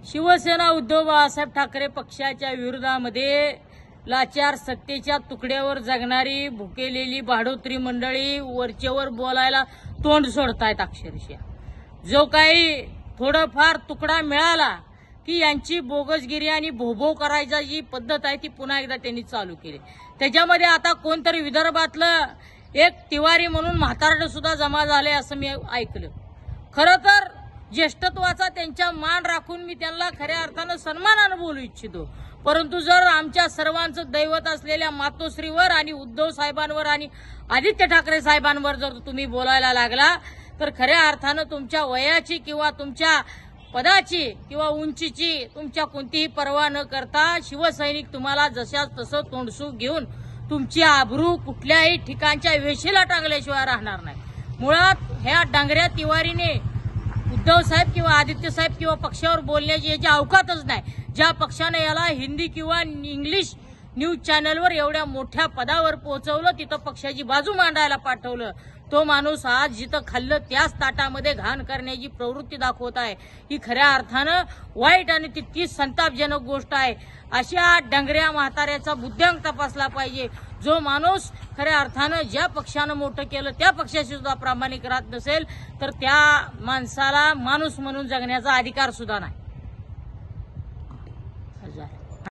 शिवसेना उद्धव बाळासाहेब ठाकरे पक्षाच्या विरोधामध्ये लाचार सत्तेच्या तुकड्यावर जगणारी भुकेलेली भाडोत्री मंडळी वरचेवर बोलायला तोंड सोडतायत। अक्षरशः जो काही थोडंफार तुकडा मिळाला की यांची बोगसगिरी आणि भोभो करायची जी पद्धत आहे ती पुन्हा एकदा त्यांनी चालू केली। त्याच्यामध्ये आता कोणतरी विदर्भातलं एक तिवारी म्हणून म्हातारडं सुद्धा जमा झाले असं मी ऐकलं। खरं तर ज्येष्ठत्वाचा त्यांचा मान राखून मी त्यांना खऱ्या अर्थानं सन्मानानं बोलू इच्छितो, परंतु जर आमच्या सर्वांचं दैवत असलेल्या मातोश्रीवर आणि उद्धव साहेबांवर आणि आदित्य ठाकरे साहेबांवर जर तुम्ही बोलायला लागला तर खऱ्या अर्थानं तुमच्या वयाची किंवा तुमच्या पदाची किंवा उंचीची तुमच्या कोणतीही पर्वा न करता शिवसैनिक तुम्हाला जशाच तसं तोंडसूक घेऊन तुमची आबरू कुठल्याही ठिकाणच्या वेशीला टांगल्याशिवाय राहणार नाही। मुळात ह्या डांगऱ्या तिवारीने उद्धव साहेब किंवा आदित्य साहेब किंवा पक्षावर बोलण्याची याची अवकातच नाही। ज्या पक्षाने याला हिंदी किंवा इंग्लिश न्यूज चॅनलवर एवढ्या मोठ्या पदावर पोहोचवलं, तिथं पक्षाची बाजू मांडायला पाठवलं, तो माणूस आज जिथं खाल्लं त्याच ताटामध्ये घाण करण्याची प्रवृत्ती दाखवत आहे। ही खऱ्या अर्थानं वाईट आणि तितकीच संतापजनक गोष्ट आहे। अशा डांगऱ्या म्हाताऱ्याचा बुद्ध्यांक तपासला पाहिजे। जो माणूस खऱ्या अर्थानं ज्या पक्षानं मोठं केलं त्या पक्षाशी सुद्धा प्रामाणिक राहत नसेल तर त्या माणसाला माणूस म्हणून जगण्याचा अधिकार सुद्धा नाही।